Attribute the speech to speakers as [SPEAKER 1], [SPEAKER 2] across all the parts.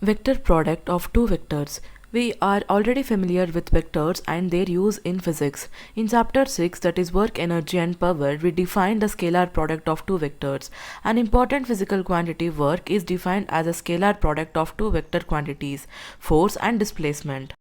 [SPEAKER 1] Vector product of two vectors. We are already familiar with vectors and their use in physics. In chapter 6, that is work, energy and power, we defined the scalar product of two vectors. An important physical quantity, work, is defined as a scalar product of two vector quantities, force and displacement.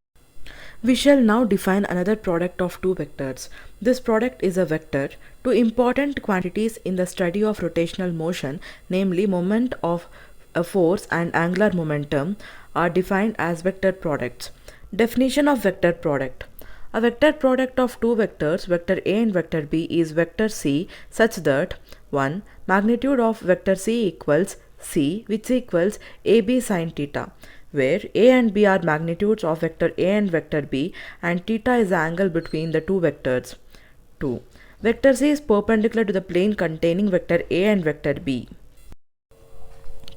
[SPEAKER 1] We shall now define another product of two vectors. This product is a vector. Two important quantities in the study of rotational motion, namely moment of a force and angular momentum, are defined as vector products. Definition of vector product. A vector product of two vectors, vector A and vector B, is vector C such that 1. Magnitude of vector C equals C, which equals AB sin theta, where A and B are magnitudes of vector A and vector B and theta is the angle between the two vectors. 2. Vector C is perpendicular to the plane containing vector A and vector B.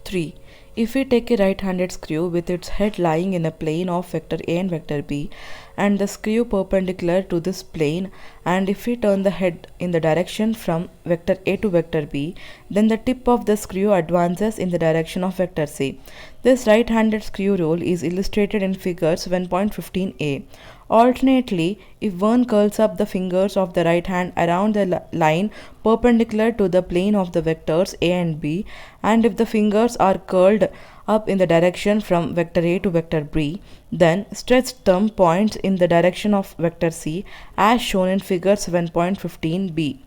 [SPEAKER 1] 3. If we take a right-handed screw with its head lying in a plane of vector A and vector B and the screw perpendicular to this plane, and if we turn the head in the direction from vector A to vector B, then the tip of the screw advances in the direction of vector C. This right-handed screw rule is illustrated in figures 1.15a. Alternately, if one curls up the fingers of the right hand around the line perpendicular to the plane of the vectors A and B, and if the fingers are curled up in the direction from vector A to vector B, then stretched thumb points in the direction of vector C as shown in figure 7.15b.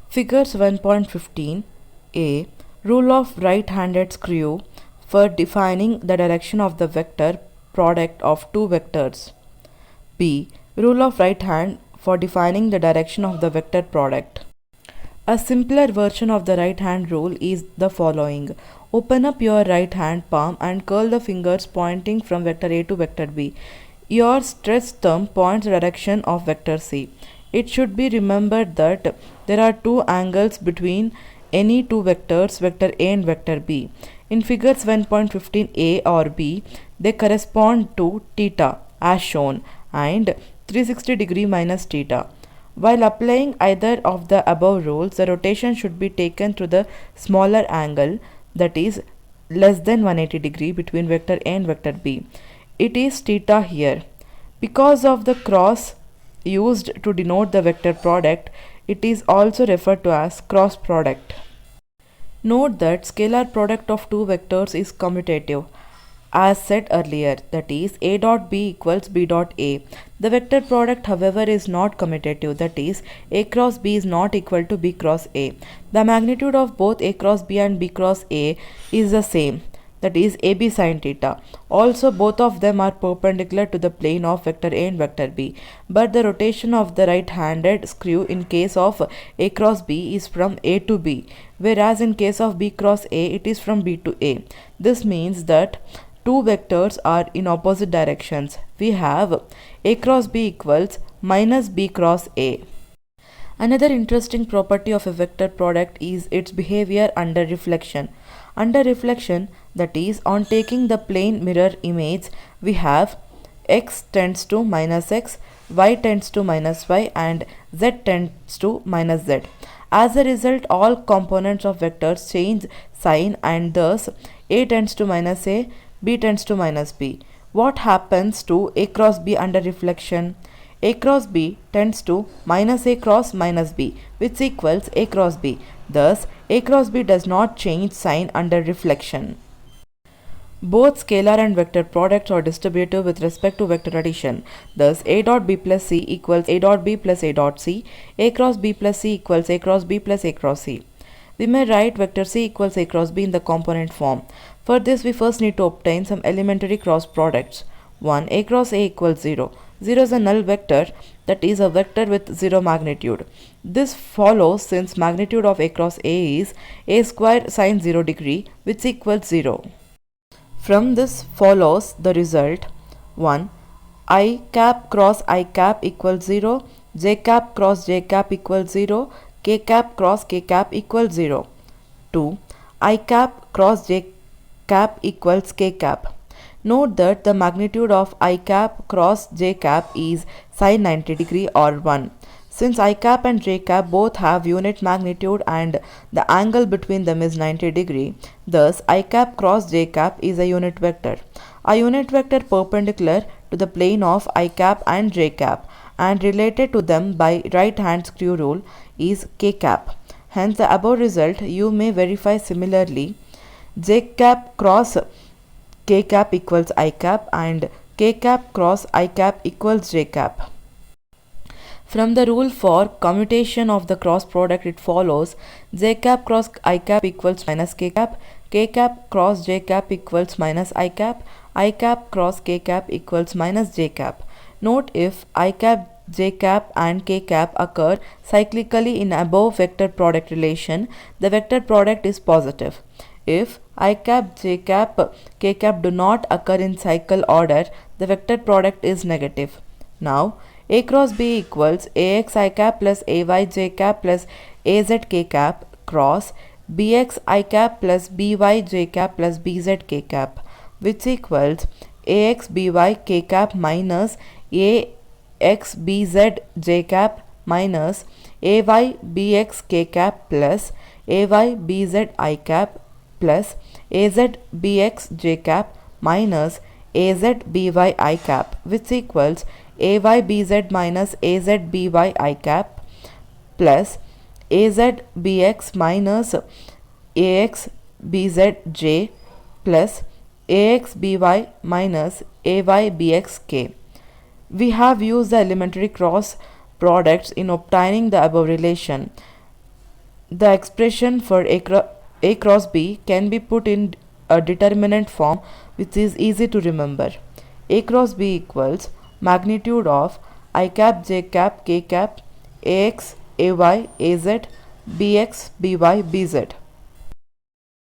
[SPEAKER 1] Figure 7.15a. Rule of right-handed screw for defining the direction of the vector product of two vectors. B. Rule of right hand for defining the direction of the vector product. A simpler version of the right hand rule is the following. Open up your right hand palm and curl the fingers pointing from vector A to vector B. Your stretched thumb points the direction of vector C. It should be remembered that there are two angles between any two vectors, vector A and vector B. In figures 1.15a or b, they correspond to theta as shown and 360 minus theta. While applying either of the above rules, the rotation should be taken through the smaller angle, that is less than 180 between vector A and vector B. It is theta here. Because of the cross used to denote the vector product, it is also referred to as cross product. Note that scalar product of two vectors is commutative, as said earlier, that is A dot B equals B dot A. The vector product, however, is not commutative, that is A cross B is not equal to B cross A. The magnitude of both A cross B and B cross A is the same, that is AB sin theta. Also, both of them are perpendicular to the plane of vector A and vector B, but the rotation of the right-handed screw in case of A cross B is from A to B, whereas in case of B cross A it is from B to A. This means that two vectors are in opposite directions. We have A cross B equals minus B cross A. Another interesting property of a vector product is its behavior under reflection. Under reflection, that is, on taking the plane mirror image, we have x tends to minus x, y tends to minus y, and z tends to minus z. As a result, all components of vectors change sign, and thus A tends to minus A, B tends to minus B. What happens to A cross B under reflection? A cross B tends to minus A cross minus B, which equals A cross B. Thus, A cross B does not change sign under reflection. Both scalar and vector products are distributive with respect to vector addition. Thus, A dot B plus C equals A dot B plus A dot C. A cross B plus C equals A cross B plus A cross C. We may write vector C equals A cross B in the component form. For this, we first need to obtain some elementary cross products. 1. A cross A equals 0. 0 is a null vector, that is a vector with 0 magnitude. This follows since magnitude of A cross A is A square sin 0 degree, which equals 0. From this follows the result 1. I cap cross I cap equals 0, j cap cross j cap equals 0, k cap cross k cap equals 0. 2. I cap cross j cap equals k cap. Note that the magnitude of I cap cross j cap is sin 90 degree or 1. Since I cap and j cap both have unit magnitude and the angle between them is 90 degree, thus I cap cross j cap is a unit vector. A unit vector perpendicular to the plane of I cap and j cap and related to them by right hand screw rule is k cap. Hence the above result you may verify similarly. J cap cross k cap equals I cap and k cap cross I cap equals j cap. From the rule for commutation of the cross product, it follows j cap cross I cap equals minus k cap cross j cap equals minus I cap cross k cap equals minus j cap. Note, if I cap, j cap and k cap occur cyclically in above vector product relation, the vector product is positive. If I cap, j cap, k cap do not occur in cycle order, the vector product is negative. Now, A cross B equals AX I cap plus AY j cap plus AZ k cap cross BX I cap plus BY j cap plus BZ k cap, which equals AX BY k cap minus AX BZ j cap minus AY BX k cap plus AY BZ I cap plus AZ BX j cap minus AZ BY I cap, which equals AY BZ minus AZ BY I cap plus AZ BX minus AX BZ j plus AX BY minus AY BX k. We have used the elementary cross products in obtaining the above relation. The expression for A cross B can be put in a determinant form, which is easy to remember. A cross B equals magnitude of I cap j cap k cap AX AY AZ BX BY BZ.